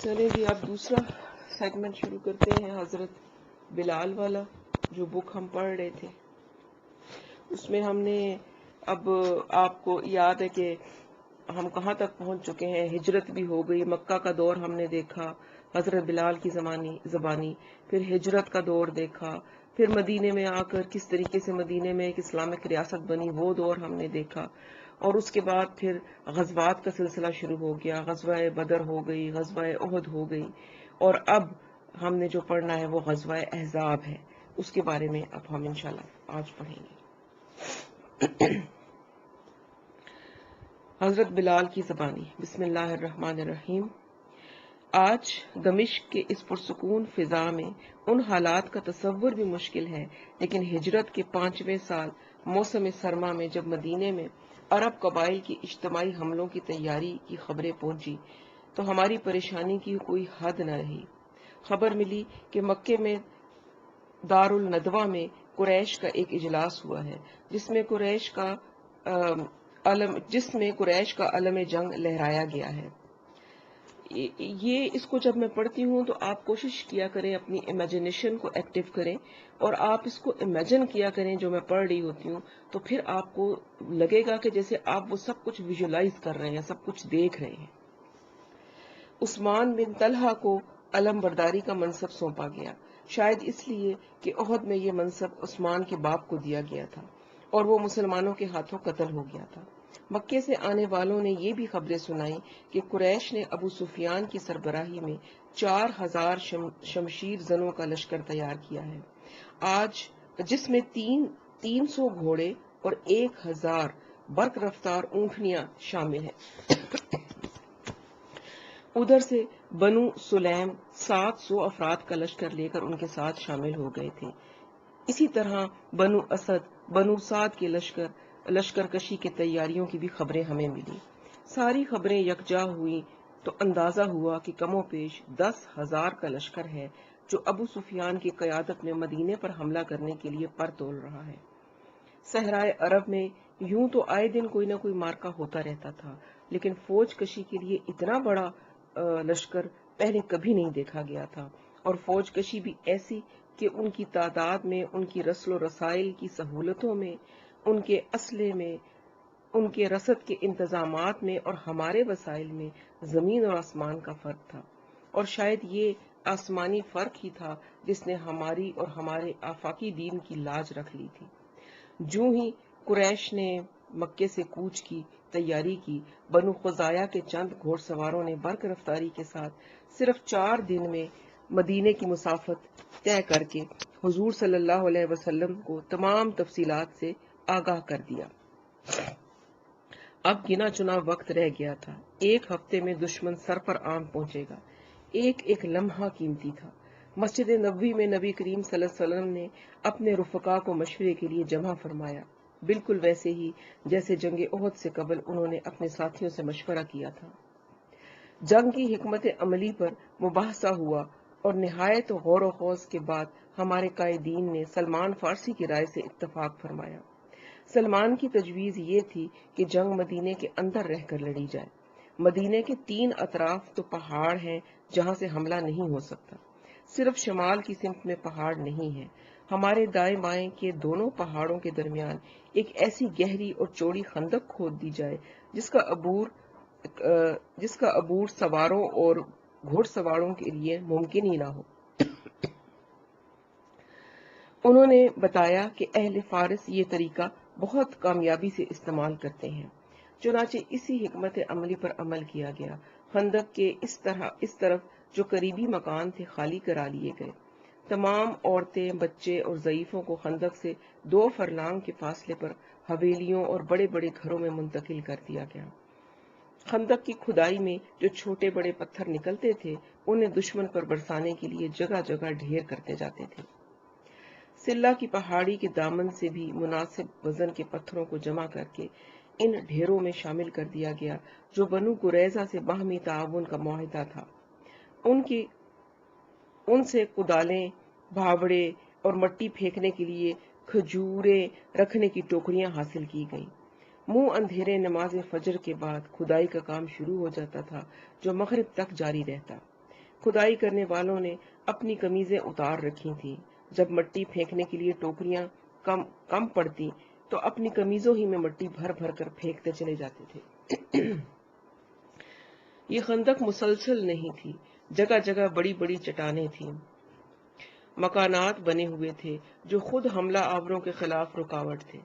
چلیں جی آپ دوسرا سیگمنٹ شروع کرتے ہیں، حضرت بلال والا جو بک ہم پڑھ رہے تھے۔ اس میں ہم نے اب آپ کو یاد ہے کہ ہم کہاں تک پہنچ چکے ہیں۔ ہجرت بھی ہو گئی، مکہ کا دور ہم نے دیکھا حضرت بلال کی زبانی، پھر ہجرت کا دور دیکھا، پھر مدینے میں آ کر کس طریقے سے مدینے میں ایک اسلامک ریاست بنی وہ دور ہم نے دیکھا، اور اس کے بعد پھر غزوات کا سلسلہ شروع ہو گیا، غزوہ بدر ہو گئی، غزوہ احد ہو گئی، اور اب ہم نے جو پڑھنا ہے وہ غزوہ احزاب ہے۔ اس کے بارے میں اب ہم انشاءاللہ آج پڑھیں گے۔ حضرت بلال کی زبانی، بسم اللہ الرحمن الرحیم۔ آج دمشق کے اس پرسکون فضا میں ان حالات کا تصور بھی مشکل ہے، لیکن ہجرت کے 5ویں سال موسم سرما میں جب مدینے میں عرب قبائل کی اجتماعی حملوں کی تیاری کی خبریں پہنچی تو ہماری پریشانی کی کوئی حد نہ رہی۔ خبر ملی کہ مکے میں دارالندوہ میں قریش کا ایک اجلاس ہوا ہے جس میں قریش کا علم جنگ لہرایا گیا ہے۔ یہ اس کو جب میں پڑھتی ہوں تو آپ کوشش کیا کریں اپنی امیجنیشن کو ایکٹیو کریں اور آپ اس کو امیجن کیا کریں جو میں پڑھ رہی ہوتی ہوں، تو پھر آپ کو لگے گا کہ جیسے آپ وہ سب کچھ ویژولائز کر رہے ہیں، سب کچھ دیکھ رہے ہیں۔ عثمان بن طلحہ کو علم برداری کا منصب سونپا گیا، شاید اس لیے کہ احد میں یہ منصب عثمان کے باپ کو دیا گیا تھا اور وہ مسلمانوں کے ہاتھوں قتل ہو گیا تھا۔ مکے سے آنے والوں نے یہ بھی خبریں سنائیں کہ قریش نے ابو سفیان کی سربراہی میں 4000 شمشیر زنوں کا لشکر تیار کیا ہے، آج جس میں 300 گھوڑے اور 1000 برق رفتار اونٹنیاں شامل ہیں۔ ادھر سے بنو سلیم 700 افراد کا لشکر لے کر ان کے ساتھ شامل ہو گئے تھے۔ اسی طرح بنو اسد، بنو سعد کے لشکر کشی کے تیاریوں کی بھی خبریں ہمیں ملی۔ ساری خبریں یکجا ہوئی تو اندازہ ہوا کہ کم و بیش 10,000 کا لشکر ہے جو ابو سفیان کی قیادت میں مدینے پر حملہ کرنے کے لیے پر تول رہا ہے۔ صحرائے عرب میں یوں تو آئے دن کوئی نہ کوئی مارکا ہوتا رہتا تھا، لیکن فوج کشی کے لیے اتنا بڑا لشکر پہلے کبھی نہیں دیکھا گیا تھا، اور فوج کشی بھی ایسی کہ ان کی تعداد میں، ان کی رسل و رسائل کی سہولتوں میں، ان کے اسلحے میں، ان کے رسد کے انتظامات میں اور ہمارے وسائل میں زمین اور آسمان کا فرق تھا، اور شاید یہ آسمانی فرق ہی تھا جس نے ہماری اور ہمارے آفاقی دین کی لاج رکھ لی تھی۔ جو ہی قریش نے مکے سے کوچ کی تیاری کی، بنو خزاعہ کے چند گھوڑ سواروں نے برق رفتاری کے ساتھ صرف 4 دن میں مدینے کی مسافت طے کر کے حضور صلی اللہ علیہ وسلم کو تمام تفصیلات سے آگاہ کر دیا۔ اب گنا چنا وقت رہ گیا تھا، 1 ہفتے میں دشمن سر پر آن پہنچے گا۔ ایک ایک لمحہ قیمتی تھا۔ مسجد نبوی میں نبی کریم صلی اللہ علیہ وسلم نے اپنے رفقا کو مشورے کے لیے جمع فرمایا، بالکل ویسے ہی جیسے جنگ احد سے قبل انہوں نے اپنے ساتھیوں سے مشورہ کیا تھا۔ جنگ کی حکمت عملی پر مباحثہ ہوا اور نہایت غور و خوض کے بعد ہمارے قائدین نے سلمان فارسی کی رائے سے اتفاق فرمایا۔ سلمان کی تجویز یہ تھی کہ جنگ مدینے کے اندر رہ کر لڑی جائے۔ مدینے کے 3 اطراف تو پہاڑ ہیں جہاں سے حملہ نہیں ہو سکتا، صرف شمال کی سمت میں پہاڑ نہیں ہے۔ ہمارے دائیں بائیں کے دونوں پہاڑوں کے درمیان ایک ایسی گہری اور چوڑی خندق کھود دی جائے جس کا عبور سواروں اور گھڑ سواروں کے لیے ممکن ہی نہ ہو۔ انہوں نے بتایا کہ اہل فارس یہ طریقہ بہت کامیابی سے استعمال کرتے ہیں۔ چنانچہ اسی حکمت عملی پر عمل کیا گیا۔ خندق کے اس طرف جو قریبی مکان تھے خالی کرا لیے گئے۔ تمام عورتیں، بچے اور ضعیفوں کو خندق سے 2 فرلانگ کے فاصلے پر حویلیوں اور بڑے بڑے گھروں میں منتقل کر دیا گیا۔ خندق کی کھدائی میں جو چھوٹے بڑے پتھر نکلتے تھے انہیں دشمن پر برسانے کے لیے جگہ جگہ ڈھیر کرتے جاتے تھے۔ سلہ کی پہاڑی کے دامن سے بھی مناسب وزن کے پتھروں کو جمع کر کے ان ڈھیروں میں شامل کر دیا گیا جو بنو قریظہ سے باہمی تعاون کا معاہدہ تھا۔ ان سے کدالیں، بھاوڑے اور مٹی پھینکنے کے لیے کھجوریں رکھنے کی ٹوکریاں حاصل کی گئیں۔ منہ اندھیرے نماز فجر کے بعد کھدائی کا کام شروع ہو جاتا تھا جو مغرب تک جاری رہتا۔ کھدائی کرنے والوں نے اپنی قمیضیں اتار رکھی تھی۔ جب مٹی پھینکنے کے لیے ٹوکریاں کم پڑتی تو اپنی قمیضوں ہی میں مٹی بھر بھر کر پھینکتے چلے جاتے تھے۔ یہ خندق مسلسل نہیں تھی، جگہ جگہ بڑی بڑی چٹانیں تھیں، مکانات بنے ہوئے تھے جو خود حملہ آوروں کے خلاف رکاوٹ تھے۔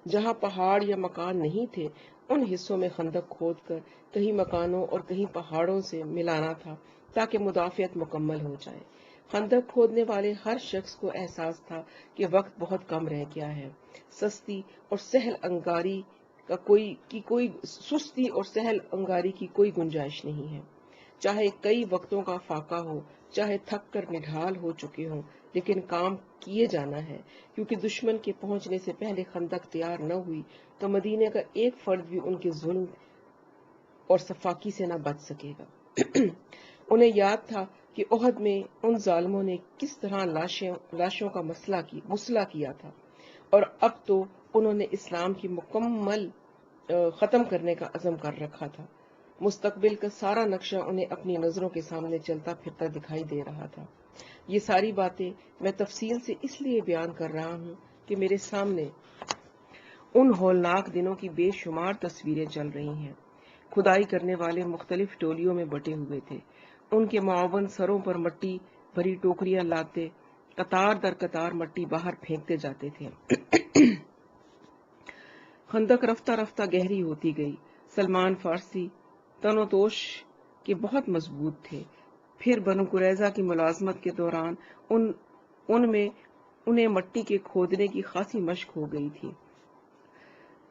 جہاں پہاڑ یا مکان نہیں تھے ان حصوں میں خندق کھود کر کہیں مکانوں اور کہیں پہاڑوں سے ملانا تھا تاکہ مدافعت مکمل ہو جائے۔ خندق کھودنے والے ہر شخص کو احساس تھا کہ وقت بہت کم رہ گیا ہے، سستی اور سہل انگاری کی کوئی گنجائش نہیں ہے۔ چاہے کئی وقتوں کا فاقہ ہو، چاہے تھک کر نڈھال ہو چکے ہوں، لیکن کام کیے جانا ہے، کیونکہ دشمن کے پہنچنے سے پہلے خندق تیار نہ ہوئی تو مدینے کا ایک فرد بھی ان کے ظلم اور صفاقی سے نہ بچ سکے گا۔ انہیں یاد تھا کہ احد میں ان ظالموں نے کس طرح لاشوں کا مسئلہ کیا تھا، اور اب تو انہوں نے اسلام کی مکمل ختم کرنے کا عزم کر رکھا تھا۔ مستقبل کا سارا نقشہ انہیں اپنی نظروں کے سامنے چلتا پھرتا دکھائی دے رہا تھا۔ یہ ساری باتیں میں تفصیل سے اس لیے بیان کر رہا ہوں کہ میرے سامنے ان ہولناک دنوں کی بے شمار تصویریں چل رہی ہیں۔ کھدائی کرنے والے مختلف ٹولیوں میں بٹے ہوئے تھے۔ ان کے معاون سروں پر مٹی بھری ٹوکریاں لاتے قطار در قطار مٹی باہر پھینکتے جاتے تھے۔ خندق رفتہ رفتہ گہری ہوتی گئی۔ سلمان فارسی تنوتوش کے بہت مضبوط تھے۔ پھر بنو قریظہ کی ملازمت کے دوران انہیں مٹی کے کھودنے کی خاصی مشق ہو گئی تھی۔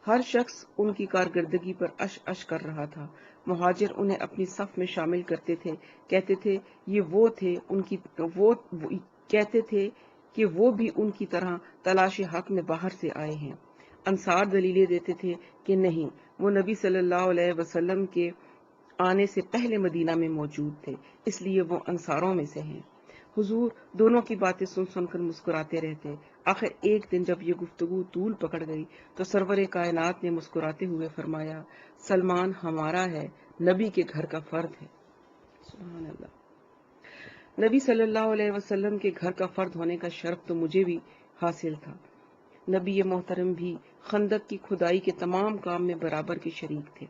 ہر شخص ان کی کارکردگی پر اش کر رہا تھا۔ مہاجر انہیں اپنی صف میں شامل کرتے تھے، کہتے تھے کہ وہ بھی ان کی طرح تلاش حق میں باہر سے آئے ہیں۔ انصار دلیلیں دیتے تھے کہ نہیں، وہ نبی صلی اللہ علیہ وسلم کے آنے سے پہلے مدینہ میں موجود تھے، اس لیے وہ انصاروں میں سے ہیں۔ حضور دونوں کی باتیں سن سن کر مسکراتے رہتے۔ آخر ایک دن جب یہ گفتگو طول پکڑ گئی تو سرور کائنات نے مسکراتے ہوئے فرمایا، سلمان ہمارا ہے، نبی کے گھر کا فرد ہے۔ سبحان اللہ۔ نبی صلی اللہ علیہ وسلم کے گھر کا فرد ہونے کا شرف تو مجھے بھی حاصل تھا۔ نبی محترم بھی خندق کی کھدائی کے تمام کام میں برابر کے شریک تھے۔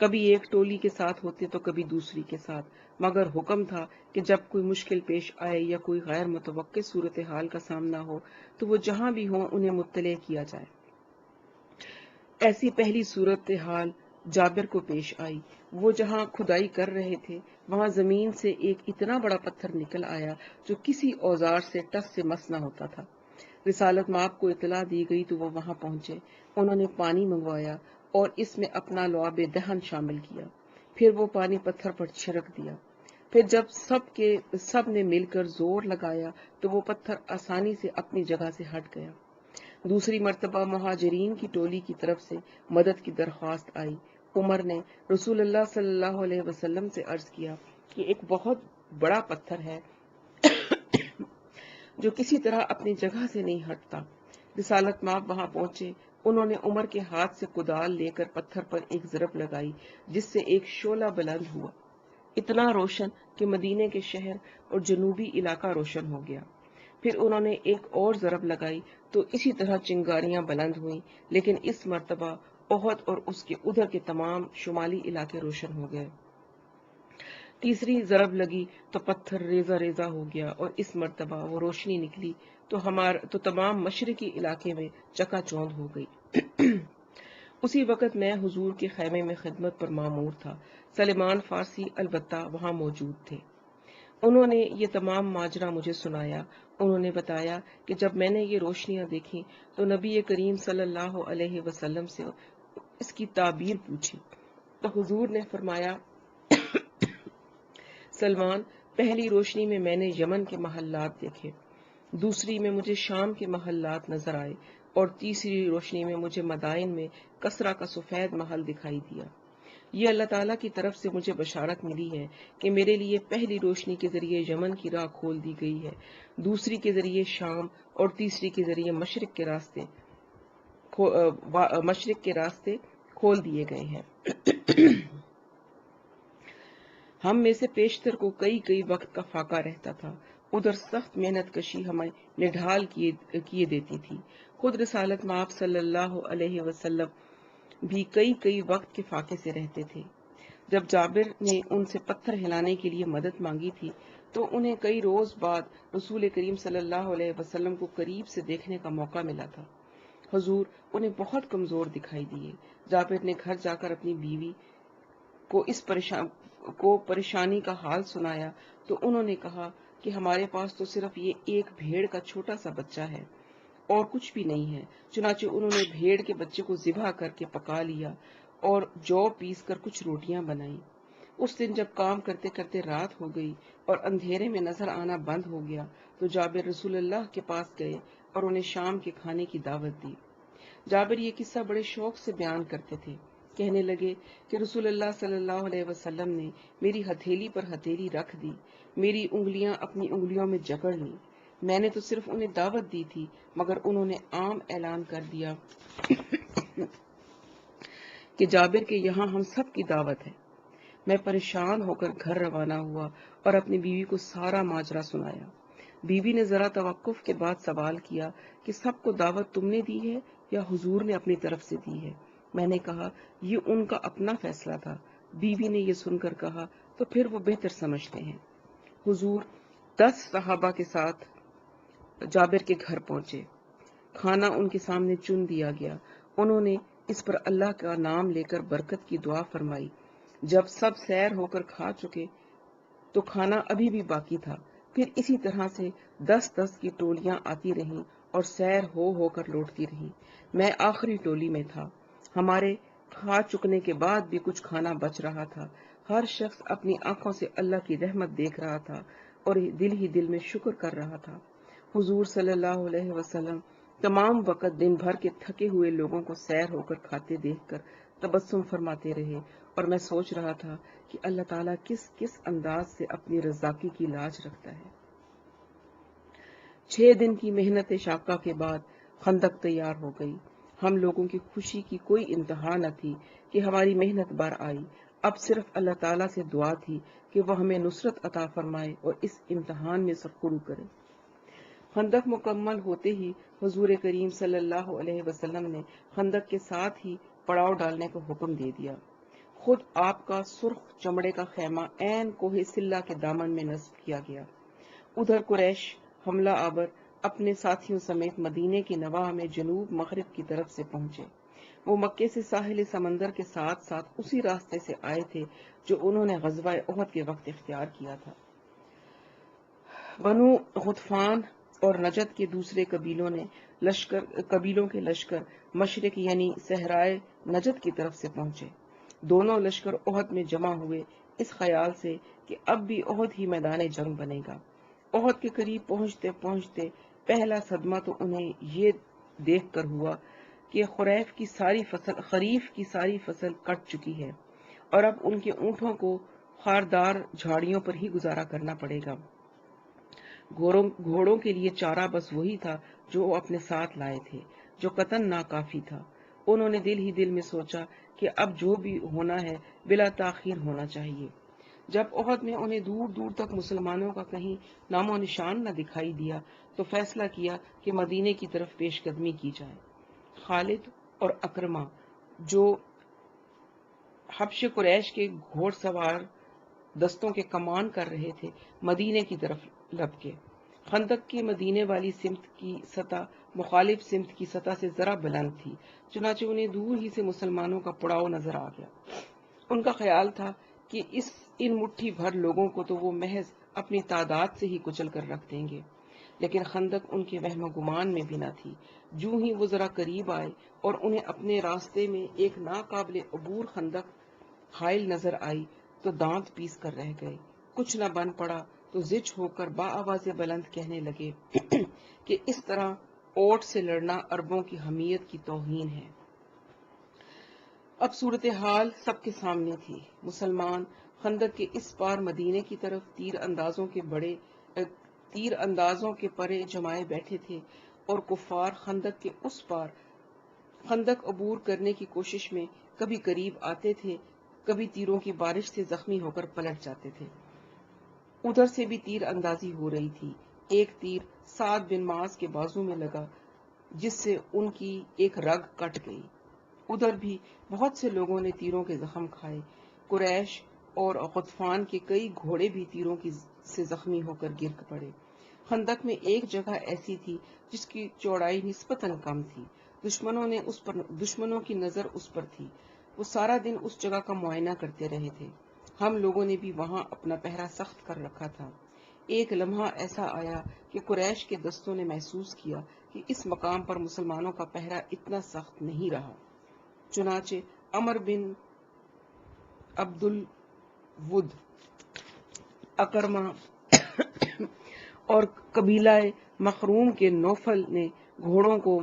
کبھی ایک ٹولی کے ساتھ ہوتے تو کبھی دوسری کے ساتھ، مگر حکم تھا کہ جب کوئی مشکل پیش آئے یا کوئی غیر متوقع صورتحال کا سامنا ہو تو وہ جہاں بھی ہوں انہیں مطلع کیا جائے۔ ایسی پہلی صورتحال جابر کو پیش آئی۔ وہ جہاں کھدائی کر رہے تھے وہاں زمین سے ایک اتنا بڑا پتھر نکل آیا جو کسی اوزار سے ٹس سے مس نہ ہوتا تھا۔ رسالت مآب کو اطلاع دی گئی تو وہ وہاں پہنچے۔ انہوں نے پانی منگوایا اور اس میں اپنا لعاب دہن شامل کیا، پھر وہ پانی پتھر پر چھڑک دیا۔ پھر جب سب نے مل کر زور لگایا تو وہ پتھر آسانی سے اپنی جگہ سے ہٹ گیا۔ دوسری مرتبہ مہاجرین کی ٹولی کی طرف سے مدد کی درخواست آئی۔ عمر نے رسول اللہ صلی اللہ علیہ وسلم سے عرض کیا کہ ایک بہت بڑا پتھر ہے جو کسی طرح اپنی جگہ سے نہیں ہٹتا۔ رسالت مآب وہاں پہنچے۔ انہوں نے عمر کے ہاتھ سے کدال لے کر پتھر پر ایک ضرب لگائی جس سے ایک شعلہ بلند ہوا، اتنا روشن کہ مدینے کے شہر اور جنوبی علاقہ روشن ہو گیا۔ پھر انہوں نے ایک اور ضرب لگائی تو اسی طرح چنگاریاں بلند ہوئیں، لیکن اس مرتبہ احد اور اس کے ادھر کے تمام شمالی علاقے روشن ہو گئے۔ تیسری ضرب لگی تو پتھر ریزہ ریزہ ہو گیا اور اس مرتبہ وہ روشنی نکلی تو تمام مشرقی علاقے میں چکا چوند ہو گئی۔ اسی وقت میں حضور کے خیمے میں خدمت پر مامور تھا۔ سلمان فارسی البتہ وہاں موجود تھے۔ انہوں نے یہ تمام ماجرا مجھے سنایا۔ انہوں نے بتایا کہ جب میں نے یہ روشنیاں دیکھی تو نبی کریم صلی اللہ علیہ وسلم سے اس کی تعبیر پوچھی تو حضور نے فرمایا، سلمان، پہلی روشنی میں میں نے یمن کے محلات دیکھے، دوسری میں مجھے شام کے محلات نظر آئے اور تیسری روشنی میں مجھے مدائن میں کسرا کا سفید محل دکھائی دیا۔ یہ اللہ تعالیٰ کی طرف سے مجھے بشارت ملی ہے کہ میرے لیے پہلی روشنی کے ذریعے یمن کی راہ کھول دی گئی ہے، دوسری کے ذریعے شام اور تیسری کے ذریعے مشرق کے راستے کھول دیے گئے ہیں۔ ہم میں سے پیشتر کو کئی کئی وقت کا فاقہ رہتا تھا، ادھر سخت محنت کشی ہمیں نڈھال کیے دیتی تھی۔ خود رسالت مآب صلی اللہ علیہ وسلم بھی کئی کئی وقت کے فاقے سے رہتے تھے۔ جب جابر نے ان سے پتھر ہلانے کے لیے مدد مانگی تھی تو انہیں کئی روز بعد رسول کریم صلی اللہ علیہ وسلم کو قریب سے دیکھنے کا موقع ملا تھا۔ حضور انہیں بہت کمزور دکھائی دیے۔ جابر نے گھر جا کر اپنی بیوی کو پریشانی کا حال سنایا تو انہوں نے کہا کہ ہمارے پاس تو صرف یہ ایک بھیڑ کا چھوٹا سا بچہ ہے اور کچھ بھی نہیں ہے۔ چنانچہ انہوں نے بھیڑ کے بچے کو ذبح کر کے پکا لیا اور جو پیس کر کچھ روٹیاں بنائیں۔ اس دن جب کام کرتے کرتے رات ہو گئی اور اندھیرے میں نظر آنا بند ہو گیا تو جابر رسول اللہ کے پاس گئے اور انہیں شام کے کھانے کی دعوت دی۔ جابر یہ قصہ بڑے شوق سے بیان کرتے تھے، کہنے لگے کہ رسول اللہ صلی اللہ علیہ وسلم نے میری ہتھیلی پر ہتھیلی رکھ دی، میری انگلیاں اپنی انگلیوں میں جکڑ لیں۔ میں نے تو صرف انہیں دعوت دی تھی مگر انہوں نے عام اعلان کر دیا کہ جابر کے یہاں ہم سب کی دعوت ہے۔ میں پریشان ہو کر گھر روانہ ہوا اور اپنی بیوی کو سارا ماجرا سنایا۔ بیوی نے ذرا توقف کے بعد سوال کیا کہ سب کو دعوت تم نے دی ہے یا حضور نے اپنی طرف سے دی ہے؟ میں نے کہا یہ ان کا اپنا فیصلہ تھا۔ بیوی نے یہ سن کر کہا تو پھر وہ بہتر سمجھتے ہیں۔ حضور 10 صحابہ کے ساتھ جابر کے گھر پہنچے۔ کھانا ان کے سامنے چن دیا گیا۔ انہوں نے اس پر اللہ کا نام لے کر برکت کی دعا فرمائی۔ جب سب سیر ہو کر کھا چکے تو کھانا ابھی بھی باقی تھا۔ پھر اسی طرح سے 10 کی ٹولیاں آتی رہیں اور سیر ہو کر لوٹتی رہیں۔ میں آخری ٹولی میں تھا۔ ہمارے کھا چکنے کے بعد بھی کچھ کھانا بچ رہا تھا۔ ہر شخص اپنی آنکھوں سے اللہ کی رحمت دیکھ رہا تھا اور دل ہی دل میں شکر کر رہا تھا۔ حضور صلی اللہ علیہ وسلم تمام وقت دن بھر کے تھکے ہوئے لوگوں کو سیر ہو کر کھاتے دیکھ کر تبسم فرماتے رہے اور میں سوچ رہا تھا کہ اللہ تعالیٰ کس کس انداز سے اپنی رضاکی کی لاج رکھتا ہے۔ 6 دن کی محنت شاقہ کے بعد خندق تیار ہو گئی۔ ہم لوگوں کی خوشی کی کوئی انتہا نہ تھی کہ ہماری محنت بار آئی۔ اب صرف اللہ تعالیٰ سے دعا تھی کہ وہ ہمیں نصرت عطا فرمائے اور اس امتحان میں سرخرو کرے۔ خندق مکمل ہوتے ہی حضور کریم صلی اللہ علیہ وسلم نے خندق کے ساتھ ہی پڑاؤ ڈالنے کا حکم دے دیا۔ خود آپ کا سرخ چمڑے کا خیمہ عین کوہ سلہ کے دامن میں نصب کیا گیا۔ ادھر قریش حملہ آور اپنے ساتھیوں سمیت مدینے کی نواح میں جنوب مغرب کی طرف سے پہنچے۔ وہ مکے سے ساحل سمندر کے ساتھ ساتھ اسی راستے سے آئے تھے جو انہوں نے غزوہ احد کے وقت اختیار کیا تھا۔ بنو غطفان اور نجد کے دوسرے قبیلوں کے لشکر مشرق یعنی صحرائے نجد کی طرف سے پہنچے۔ دونوں لشکر احد میں جمع ہوئے اس خیال سے کہ اب بھی احد ہی میدان جنگ بنے گا۔ احد کے قریب پہنچتے پہنچتے پہلا صدمہ تو انہیں یہ دیکھ کر ہوا کہ خریف کی ساری فصل کٹ چکی ہے اور اب ان کے اونٹوں کو خاردار جھاڑیوں پر ہی گزارا کرنا پڑے گا۔ گھوڑوں کے لیے چارہ بس وہی تھا جو وہ اپنے ساتھ لائے تھے، جو قطعاً ناکافی تھا۔ انہوں نے دل ہی دل میں سوچا کہ اب جو بھی ہونا ہے بلا تاخیر ہونا چاہیے۔ جب احد میں انہیں دور دور تک مسلمانوں کا کہیں نام و نشان نہ دکھائی دیا تو فیصلہ کیا کہ مدینے کی طرف پیش قدمی کی جائے۔ خالد اور اکرمہ جو حبش قریش کے گھوڑ سوار دستوں کے کمان کر رہے تھے مدینے کی طرف لپکے۔ خندق کی مدینے والی سمت کی سطح مخالف سمت کی سطح سے ذرا بلند تھی، چنانچہ انہیں دور ہی سے مسلمانوں کا پڑاؤ نظر آ گیا۔ ان کا خیال تھا کہ ان مٹھی بھر لوگوں کو تو وہ محض اپنی تعداد سے ہی کچل کر رکھ دیں گے، لیکن خندق ان کے وہم و گمان میں بھی نہ تھی۔ جو ہی وہ ذرا قریب آئے اور انہیں اپنے راستے میں ایک ناقابل عبور خندق حائل نظر آئی تو دانت پیس کر رہ گئے۔ کچھ نہ بن پڑا تو زچ ہو کر با آواز بلند کہنے لگے کہ اس طرح اوٹ سے لڑنا عربوں کی حمیت کی توہین ہے۔ اب صورتحال سب کے سامنے تھی۔ مسلمان خندق کے اس پار مدینے کی طرف تیر اندازوں کے پرے جمائے بیٹھے تھے اور کفار خندق کے اس پار خندق عبور کرنے کی کوشش میں کبھی قریب آتے تھے کبھی تیروں کی بارش سے زخمی ہو کر پلٹ جاتے تھے۔ ادھر سے بھی تیر اندازی ہو رہی تھی۔ ایک تیر سعد بن معاذ کے بازو میں لگا جس سے ان کی ایک رگ کٹ گئی۔ ادھر بھی بہت سے لوگوں نے تیروں کے زخم کھائے۔ قریش اور غطفان کے کئی گھوڑے بھی تیروں سے زخمی ہو کر گر پڑے۔ خندق میں ایک جگہ ایسی تھی جس کی چوڑائی نسبتاً کم تھی۔ دشمنوں کی نظر اس پر تھی۔ وہ سارا دن اس جگہ کا معائنہ کرتے رہے تھے۔ ہم لوگوں نے بھی وہاں اپنا پہرا سخت کر رکھا تھا۔ ایک لمحہ ایسا آیا کہ قریش کے دستوں نے محسوس کیا کہ اس مقام پر مسلمانوں کا پہرا اتنا سخت نہیں رہا۔ چنانچہ عمر بن عبد الود، اکرمہ اور قبیلہ مخروم کے نوفل نے گھوڑوں کو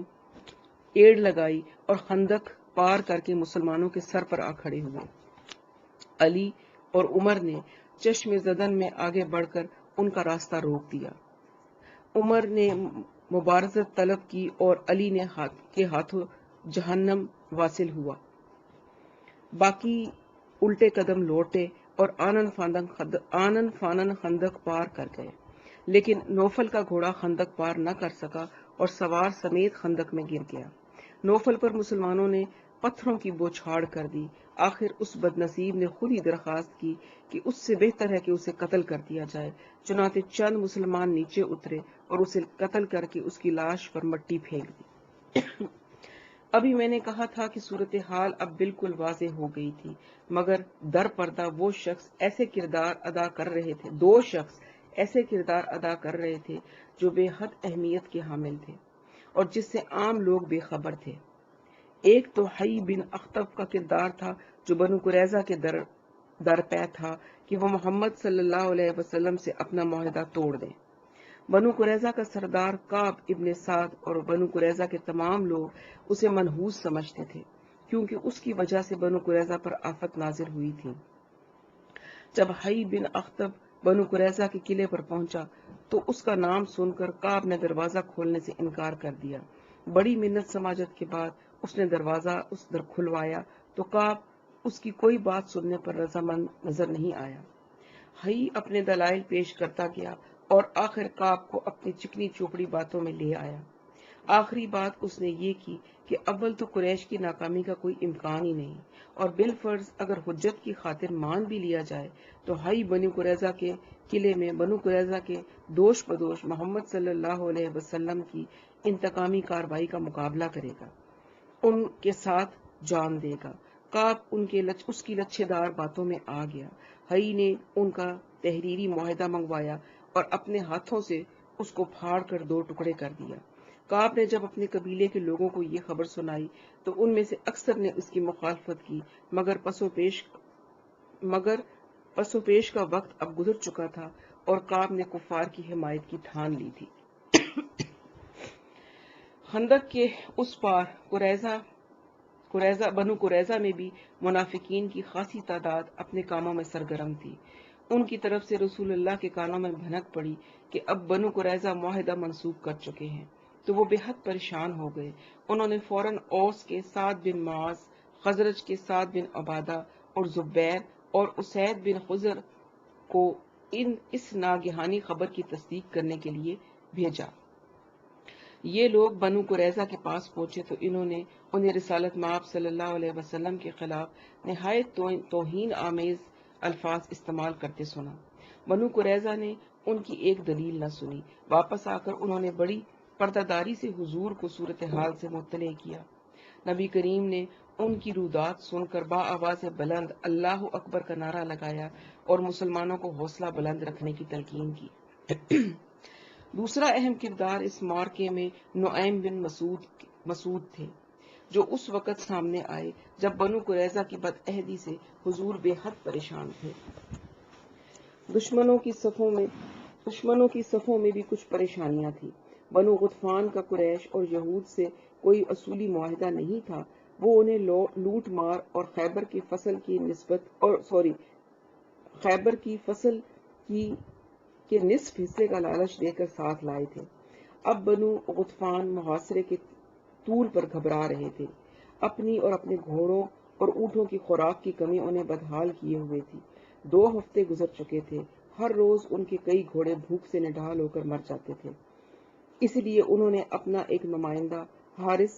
ایڑ لگائی اور خندق پار کر کے مسلمانوں کے سر پر آ کھڑے ہوئے۔ علی اور عمر نے چشم زدن میں آگے بڑھ کر ان کا راستہ روک دیا۔ عمر نے مبارزت طلب کی اور علی نے کے ہاتھوں جہنم واصل ہوا۔ باقی الٹے قدم لوٹے اور آنن فانن خندق پار کر گئے، لیکن نوفل کا گھوڑا خندق پار نہ کر سکا اور سوار سمیت خندق میں گر گیا۔ نوفل پر مسلمانوں نے پتھروں کی بوچھاڑ کر دی۔ آخر اس بد نصیب نے خود ہی درخواست کی کہ اس سے بہتر ہے کہ اسے قتل کر دیا جائے۔ چنانچہ چند مسلمان نیچے اترے اور اسے قتل کر کے اس کی لاش پر مٹی پھینک دی۔ ابھی میں نے کہا تھا کہ صورتحال اب بالکل واضح ہو گئی تھی، مگر در پردہ دو شخص ایسے کردار ادا کر رہے تھے جو بے حد اہمیت کے حامل تھے اور جس سے عام لوگ بے خبر تھے۔ ایک تو حی بن اخطب کا کردار تھا جو بنو قریظہ کے درپے تھا کہ وہ محمد صلی اللہ علیہ وسلم سے اپنا معاہدہ توڑ دیں۔ بنو قریظہ کا سردار کعب ابن سعد اور بنو قریظہ کے تمام لوگ اسے منحوس سمجھتے تھے، کیونکہ اس کی وجہ سے بنو قریظہ پر آفت نازل ہوئی تھی۔ جب حی بن اخطب بنو قریظہ کے قلعے پر پہنچا تو اس کا نام سن کر کعب نے دروازہ کھولنے سے انکار کر دیا۔ بڑی منت سماجت کے بعد اس نے دروازہ کھلوایا تو کعب اس کی کوئی بات سننے پر رضامند نظر نہیں آیا۔ حی اپنے دلائل پیش کرتا گیا اور آخر کعب کو اپنی چکنی چوپڑی باتوں میں لے آیا۔ آخری بات اس نے یہ کی کہ اول تو قریش کی ناکامی کا کوئی امکان ہی نہیں، اور بالفرض اگر حجت کی خاطر مان بھی لیا جائے تو حی بنو قریظہ کے قلعے میں بنو قریظہ کے دوش بدوش محمد صلی اللہ علیہ وسلم کی انتقامی کاروائی کا مقابلہ کرے گا، ان کے ساتھ جان دے گا۔ کعب اس کی لچھے دار باتوں میں آ گیا۔ حی نے ان کا تحریری معاہدہ منگوایا اور اپنے ہاتھوں سے اس کو پھاڑ کر 2 ٹکڑے کر دیا۔ کعب نے جب اپنے قبیلے کے لوگوں کو یہ خبر سنائی تو ان میں سے اکثر نے اس کی مخالفت کی، مگر پس و پیش کا وقت اب گزر چکا تھا اور کعب نے کفار کی حمایت کی ٹھان لی تھی۔ خندق کے اس پار بنو قریظہ میں بھی منافقین کی خاصی تعداد اپنے کاموں میں سرگرم تھی۔ ان کی طرف سے رسول اللہ کے کانوں میں بھنک پڑی کہ اب بنو قریظہ معاہدہ منسوخ کر چکے ہیں، تو وہ بے حد پریشان ہو گئے۔ انہوں نے فوراً اوس کے سعد بن معاذ، خزرج کے سعد بن عبادہ اور زبیر اور اسید بن خضر کو اس ناگہانی خبر کی تصدیق کرنے کے لیے بھیجا۔ یہ لوگ بنو قریظہ کے پاس پہنچے تو انہوں نے انہیں رسالت مآب صلی اللہ علیہ وسلم کے خلاف نہایت توہین آمیز الفاظ استعمال کرتے سنا۔ بنو قریظہ نے ان کی ایک دلیل نہ سنی۔ واپس آ کر انہوں نے بڑی پردہ سے حضور کو صورتحال سے مطلع کیا۔ نبی کریم نے ان کی رودات سن کر با آواز بلند اللہ اکبر کا نعرہ لگایا اور مسلمانوں کو حوصلہ بلند رکھنے کی تلقین کی۔ دوسرا اہم کردار اس معرکے میں نعیم بن مسعود تھے، جو اس وقت سامنے آئے جب بنو قریظہ کی بدعہدی سے حضور بے حد پریشان تھے۔ دشمنوں کی صفوں میں بھی کچھ پریشانیاں تھیں۔ بنو غطفان کا قریش اور یہود سے کوئی اصولی معاہدہ نہیں تھا۔ وہ انہیں لوٹ مار اور خیبر کی فصل کے نصف حصے کا لالچ دے کر ساتھ لائے تھے۔ اب بنو غطفان محاصرے کے طول پر گھبرا رہے تھے۔ اپنی اور اپنے گھوڑوں اور اونٹوں کی خوراک کی کمی انہیں بدحال کیے ہوئے تھی۔ 2 ہفتے گزر چکے تھے، ہر روز ان کے کئی گھوڑے بھوک سے نڈھال ہو کر مر جاتے تھے۔ اس لیے انہوں نے اپنا ایک نمائندہ حارث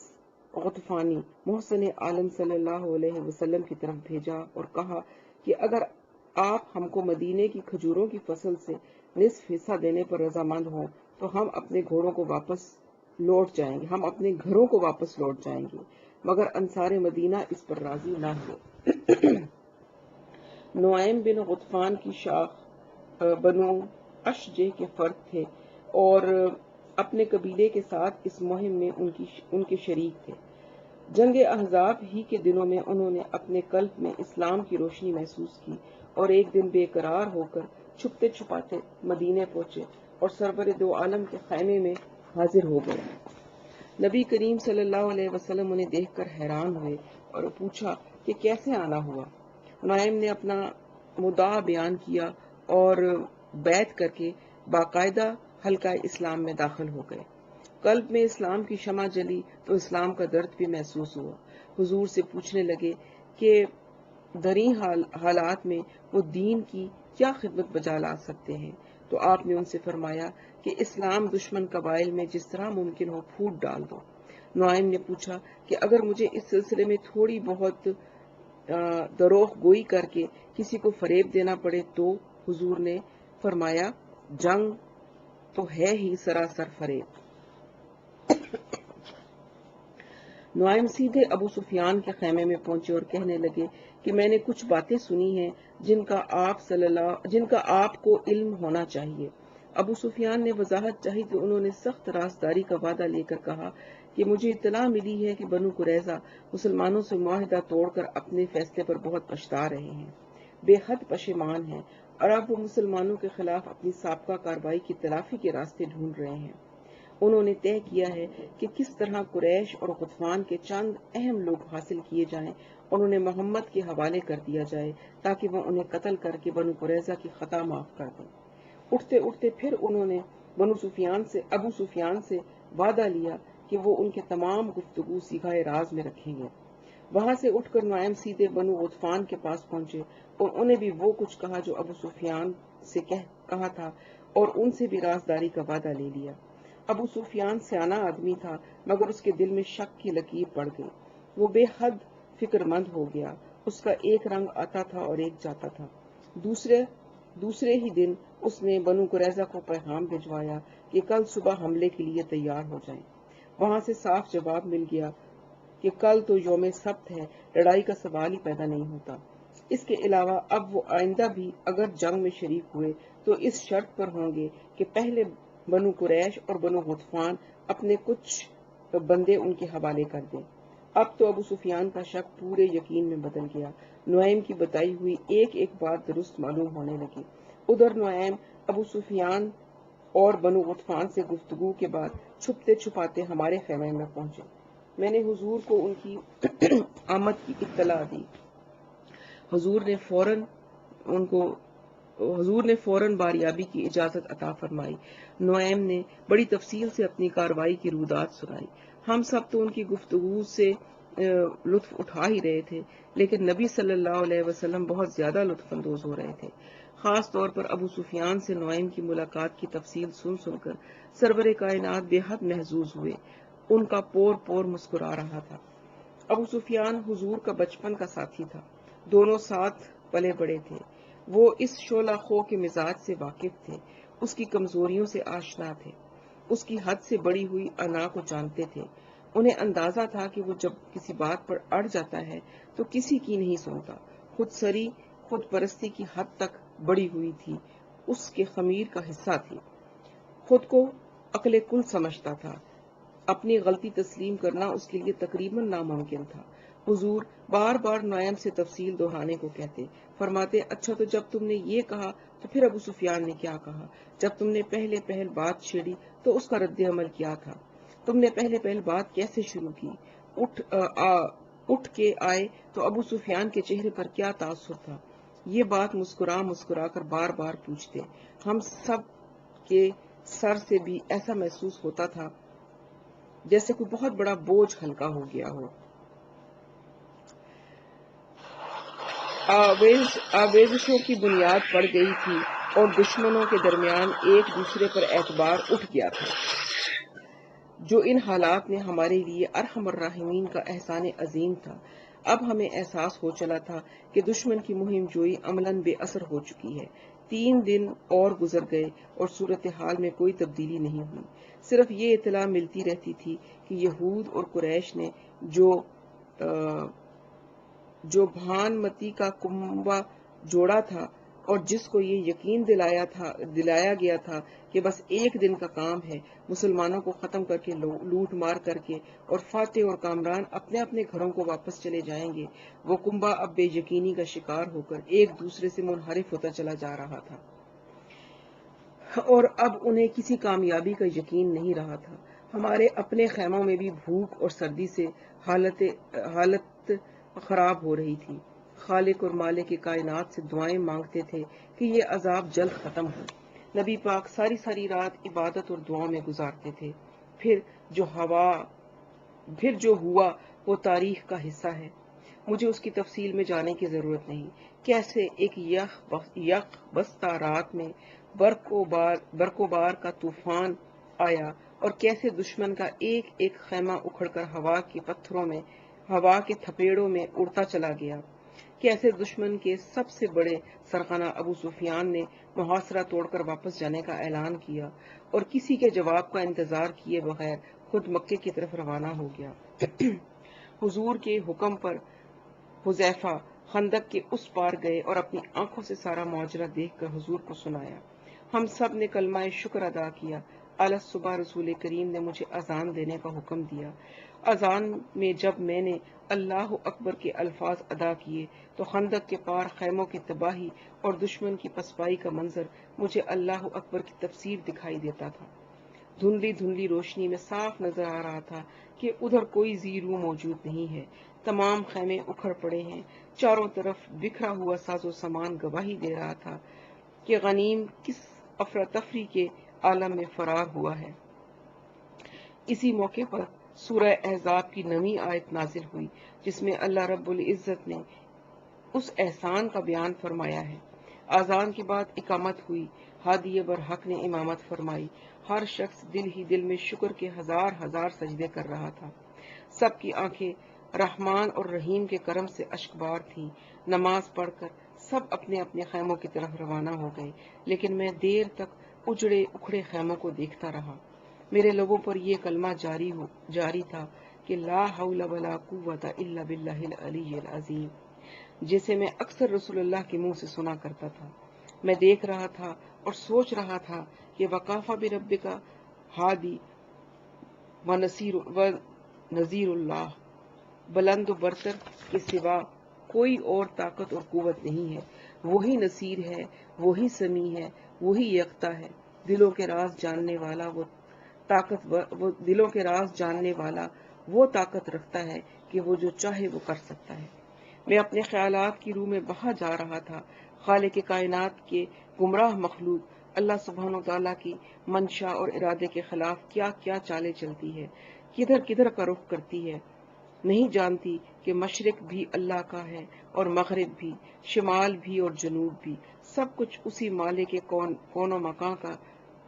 غطفانی محسن عالم صلی اللہ علیہ وسلم کی طرف بھیجا اور کہا کہ اگر آپ ہم کو مدینے کی کھجوروں کی فصل سے نصف حصہ دینے پر رضامند ہوں تو ہم اپنے گھروں کو واپس لوٹ جائیں گے، مگر انصار مدینہ اس پر راضی نہ ہوئے۔ نعیم بن غطفان کی شاخ بنو اشجع کے فرد تھے اور اپنے قبیلے کے ساتھ اس مہم میں ان کے شریک تھے۔ جنگ احزاب ہی کے دنوں میں انہوں نے اپنے قلب میں اسلام کی روشنی محسوس کی اور ایک دن بے قرار ہو کر چھپتے چھپاتے مدینے پہنچے اور سرور دو عالم کے خیمے میں حاضر ہو گئے۔ نبی کریم صلی اللہ علیہ وسلم انہیں دیکھ کر حیران ہوئے اور پوچھا کہ کیسے آنا ہوا۔ نعیم نے اپنا مدعا بیان کیا اور بیعت کر کے باقاعدہ حلقہ اسلام میں داخل ہو گئے۔ قلب میں اسلام کی شمع جلی تو اسلام کا درد بھی محسوس ہوا۔ حضور سے پوچھنے لگے کہ دریں حالات میں وہ دین کی کیا خدمت بجا لا سکتے ہیں، تو آپ نے ان سے فرمایا کہ اسلام دشمن قبائل میں جس طرح ممکن ہو پھوٹ ڈال دو۔ نعیم نے پوچھا کہ اگر مجھے اس سلسلے میں تھوڑی بہت دروغ گوئی کر کے کسی کو فریب دینا پڑے تو؟ حضور نے فرمایا جنگ تو ہے ہی سراسر فریب۔ نعیم سیدھے ابو سفیان کے خیمے میں پہنچے اور کہنے لگے کہ میں نے کچھ باتیں سنی ہیں جن کا آپ کو علم ہونا چاہیے۔ ابو سفیان نے وضاحت چاہی تو انہوں نے سخت رازداری کا وعدہ لے کر کہا کہ مجھے اطلاع ملی ہے کہ بنو قریظہ مسلمانوں سے معاہدہ توڑ کر اپنے فیصلے پر بہت پچھتا رہے ہیں، بے حد پشیمان ہیں، اور اب وہ مسلمانوں کے خلاف اپنی سابقہ کارروائی کی تلافی کے راستے ڈھونڈ رہے ہیں۔ انہوں نے طے کیا ہے کہ کس طرح قریش اور غطفان کے چند اہم لوگ حاصل کیے جائیں اور انہیں محمد کے حوالے کر دیا جائے تاکہ وہ انہیں قتل کر کے بنو قریظہ کی خطا معاف کر دیں۔ اٹھتے اٹھتے پھر انہوں نے ابو سفیان سے وعدہ لیا کہ وہ ان کے تمام گفتگو سیغہ راز میں رکھیں گے۔ وہاں سے اٹھ کر نعیم سیدھے بنو غطفان کے پاس پہنچے اور انہیں بھی وہ کچھ کہا جو ابو سفیان سے کہا تھا اور ان سے بھی رازداری کا وعدہ لے لیا۔ ابو سفیان سیانہ آدمی تھا مگر اس کے دل میں شک کی لکیر پڑ گئی۔ وہ بے حد فکر مند ہو گیا۔ اس کا ایک رنگ آتا تھا اور ایک جاتا تھا۔ دوسرے ہی دن اس نے بنو قریظہ کو پیغام بھجوایا کہ کل صبح حملے کے لیے تیار ہو جائیں۔ وہاں سے صاف جواب مل گیا کہ کل تو یوم سبت ہے، لڑائی کا سوال ہی پیدا نہیں ہوتا۔ اس کے علاوہ اب وہ آئندہ بھی اگر جنگ میں شریک ہوئے تو اس شرط پر ہوں گے کہ پہلے بنو قریش اور بنو غطفان اپنے کچھ بندے ان کے حوالے کر دیں۔ اب تو ابو سفیان کا شک پورے یقین میں بدل گیا۔ نعیم کی بتائی ہوئی ایک ایک بات درست معلوم ہونے لگی۔ ادھر نعیم ابو سفیان اور بنو غطفان سے گفتگو کے بعد چھپتے چھپاتے ہمارے خیمے میں پہنچے۔ میں نے حضور کو ان کی آمد کی اطلاع دی۔ حضور نے فوراً باریابی کی اجازت عطا فرمائی۔ نعیم نے بڑی تفصیل سے اپنی کارروائی کی رودات سنائی۔ ہم سب تو ان کی گفتگو سے لطف اٹھا ہی رہے تھے، لیکن نبی صلی اللہ علیہ وسلم بہت زیادہ لطف اندوز ہو رہے تھے۔ خاص طور پر ابو سفیان سے نعیم کی ملاقات کی تفصیل سن کر سرور کائنات بے حد محظوظ ہوئے۔ ان کا پور پور مسکرا رہا تھا۔ ابو سفیان حضور کا بچپن کا ساتھی تھا، دونوں ساتھ پلے بڑے تھے۔ وہ اس شعلہ خو کے مزاج سے واقف تھے، اس کی کمزوریوں سے آشنا تھے، اس کی حد سے بڑی ہوئی انا کو جانتے تھے۔ انہیں اندازہ تھا کہ وہ جب کسی بات پر اڑ جاتا ہے تو کسی کی نہیں سنتا۔ خود پرستی کی حد تک بڑی ہوئی تھی، اس کے خمیر کا حصہ تھی۔ خود کو عقل کل سمجھتا تھا، اپنی غلطی تسلیم کرنا اس کے لیے تقریباً ناممکن تھا۔ حضور بار بار نعیم سے تفصیل دہرانے کو کہتے، فرماتے اچھا تو جب تم نے یہ کہا تو پھر ابو سفیان نے کیا کہا؟ جب تم نے پہل بات چھیڑی تو اس کا رد عمل کیا تھا؟ تم نے پہل بات کیسے شروع کی؟ اٹھ کے آئے تو ابو سفیان کے چہرے پر کیا تاثر تھا؟ یہ بات مسکرا کر بار بار پوچھتے۔ ہم سب کے سر سے بھی ایسا محسوس ہوتا تھا جیسے کوئی بہت بڑا بوجھ ہلکا ہو گیا ہو۔ آویزشوں کی بنیاد پڑ گئی تھی اور دشمنوں کے درمیان ایک دوسرے پر اعتبار اٹھ گیا تھا، جو ان حالات میں ہمارے لیے ارحم الراحمین کا احسان عظیم تھا۔ اب ہمیں احساس ہو چلا تھا کہ دشمن کی مہم جوئی عملاً بے اثر ہو چکی ہے۔ 3 دن اور گزر گئے اور صورتحال میں کوئی تبدیلی نہیں ہوئی۔ صرف یہ اطلاع ملتی رہتی تھی کہ یہود اور قریش نے جو بھانمتی کا کنبہ جوڑا تھا اور جس کو یہ یقین دلایا گیا تھا کہ بس ایک دن کا کام ہے، مسلمانوں کو ختم کر کے لوٹ مار کر کے اور فاتح اور کامران اپنے اپنے گھروں کو واپس چلے جائیں گے، وہ کنبہ اب بے یقینی کا شکار ہو کر ایک دوسرے سے منحرف ہوتا چلا جا رہا تھا اور اب انہیں کسی کامیابی کا یقین نہیں رہا تھا۔ ہمارے اپنے خیموں میں بھی بھوک اور سردی سے حالت خراب ہو رہی تھی۔ خالق اور مالک کائنات سے دعائیں مانگتے تھے کہ یہ عذاب جلد ختم ہو۔ نبی پاک ساری ساری رات عبادت اور دعاؤں میں گزارتے تھے۔ پھر جو ہوا وہ تاریخ کا حصہ ہے، مجھے اس کی تفصیل میں جانے کی ضرورت نہیں۔ کیسے ایک یک بستہ رات میں برق و بار کا طوفان آیا اور کیسے دشمن کا ایک ایک خیمہ اکھڑ کر ہوا کے تھپیڑوں میں اڑتا چلا گیا۔ کیسے دشمن کے سب سے بڑے سرغنہ ابو سفیان نے محاصرہ توڑ کر واپس جانے کا اعلان کیا اور کسی کے جواب کا انتظار کیے بغیر خود مکے کی طرف روانہ ہو گیا۔ حضور کے حکم پر حذیفہ خندق کے اس پار گئے اور اپنی آنکھوں سے سارا معجرہ دیکھ کر حضور کو سنایا۔ ہم سب نے کلمہ شکر ادا کیا۔ صبح رسول کریم نے مجھے اذان دینے کا حکم دیا۔ اذان میں جب میں نے اللہ اکبر کے الفاظ ادا کیے تو خندق کے پار خیموں کی تباہی اور دشمن کی پسپائی کا منظر مجھے اللہ اکبر کی تفسیر دکھائی دیتا تھا۔ دھندلی روشنی میں صاف نظر آ رہا تھا کہ ادھر کوئی زیرو موجود نہیں ہے، تمام خیمے اکھڑ پڑے ہیں۔ چاروں طرف بکھرا ہوا ساز و سامان گواہی دے رہا تھا کہ غنیم کس افراتفری کے عالم میں فرار ہوا ہے۔ اسی موقع پر سورہ احزاب کی 9ویں آیت نازل ہوئی، جس میں اللہ رب العزت نے اس احسان کا بیان فرمایا ہے۔ اذان کے بعد اقامت ہوئی، ہادی برحق نے امامت فرمائی۔ ہر شخص دل ہی دل میں شکر کے ہزار سجدے کر رہا تھا۔ سب کی آنکھیں رحمان اور رحیم کے کرم سے اشکبار تھیں۔ نماز پڑھ کر سب اپنے اپنے خیموں کی طرف روانہ ہو گئے، لیکن میں دیر تک اجڑے اکھڑے خیموں کو دیکھتا رہا۔ میرے لبوں پر یہ کلمہ جاری تھا کہ لا حول ولا قوت الا باللہ العلی العظیم، جسے میں اکثر رسول اللہ کے منہ سے سنا کرتا تھا۔ میں دیکھ رہا تھا اور سوچ رہا تھا کہ وقافہ بربک ہادی و نذیر اللہ، بلند و برتر کے سوا کوئی اور طاقت اور قوت نہیں ہے۔ وہی نصیر ہے، وہی سمیع ہے، وہی یکتا ہے، دلوں کے راز جاننے والا وہ طاقت رکھتا ہے کہ وہ جو چاہے وہ کر سکتا ہے۔ میں اپنے خیالات کی روح میں بہا جا رہا تھا۔ خالق کائنات کے گمراہ مخلوق اللہ سبحانہ وتعالیٰ کی منشا اور ارادے کے خلاف کیا کیا چالیں چلتی ہے، کدھر کا رخ کرتی ہے، نہیں جانتی کہ مشرق بھی اللہ کا ہے اور مغرب بھی، شمال بھی اور جنوب بھی، سب کچھ اسی مالک کے کون و مکان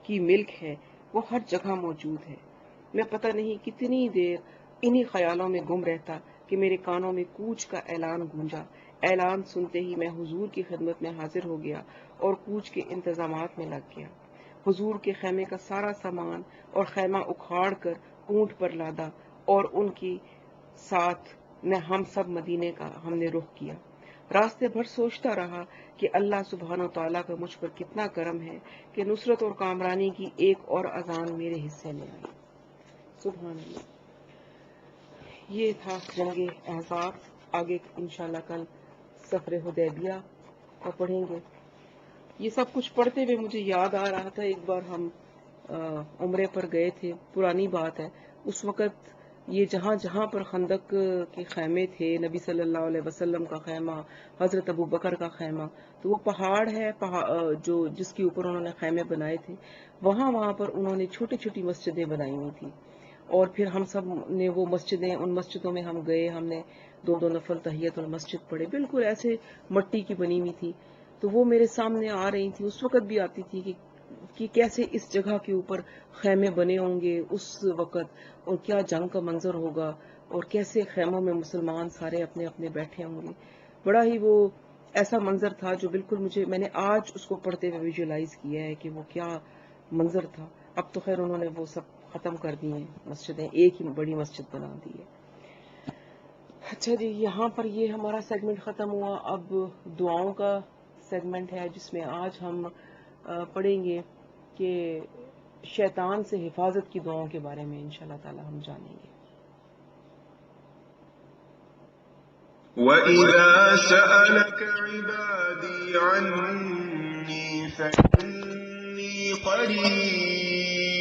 کی ملک ہے، وہ ہر جگہ موجود ہے۔ میں پتہ نہیں کتنی دیر انہی خیالوں میں گم رہتا کہ میرے کانوں میں کوچ کا اعلان گونجا۔ اعلان سنتے ہی میں حضور کی خدمت میں حاضر ہو گیا اور کوچ کے انتظامات میں لگ گیا۔ حضور کے خیمے کا سارا سامان اور خیمہ اکھاڑ کر اونٹ پر لادا اور ان کی ساتھ ہم سب مدینے کا ہم نے رخ کیا۔ راستے بھر سوچتا رہا کہ اللہ سبحانہ و تعالیٰ کا مجھ پر کتنا کرم ہے کہ نصرت اور کامرانی کی ایک اور اذان میرے حصے میں آئی۔ سبحان اللہ۔ یہ تھا جنگ احزاب۔ آگے انشاءاللہ کل سفر حدیبیہ کا پڑھیں گے۔ یہ سب کچھ پڑھتے ہوئے مجھے یاد آ رہا تھا، ایک بار ہم عمرے پر گئے تھے، پرانی بات ہے، اس وقت یہ جہاں جہاں پر خندق کے خیمے تھے، نبی صلی اللہ علیہ وسلم کا خیمہ، حضرت ابو بکر کا خیمہ، تو وہ پہاڑ ہے جس کے اوپر انہوں نے خیمے بنائے تھے، وہاں پر انہوں نے چھوٹی چھوٹی مسجدیں بنائی ہوئی تھی، اور پھر ہم سب نے وہ مسجدیں، ان مسجدوں میں ہم گئے، ہم نے دو نفل تحیت المسجد پڑھے، بالکل ایسے مٹی کی بنی ہوئی تھی. تو وہ میرے سامنے آ رہی تھی، اس وقت بھی آتی تھی کہ کیسے اس جگہ کے اوپر خیمے بنے ہوں گے اس وقت، اور کیا جنگ کا منظر ہوگا، اور کیسے خیموں میں مسلمان سارے اپنے اپنے بیٹھے ہوں گے. بڑا ہی وہ ایسا منظر تھا جو بالکل میں نے آج اس کو پڑھتے ہوئے ویژولائز کیا ہے کہ وہ کیا منظر تھا. اب تو خیر انہوں نے وہ سب ختم کر دی ہیں، مسجدیں ایک ہی بڑی مسجد بنا دی ہے. اچھا جی، یہاں پر یہ ہمارا سیگمنٹ ختم ہوا. اب دعاؤں کا سیگمنٹ ہے جس میں آج ہم پڑھیں گے کہ شیطان سے حفاظت کی دعاؤں کے بارے میں انشاءاللہ تعالی ہم جانیں گے. وَإِذَا سَأَلَكَ عِبَادِي عَنِّي فَإِنِّي قَرِيبٌ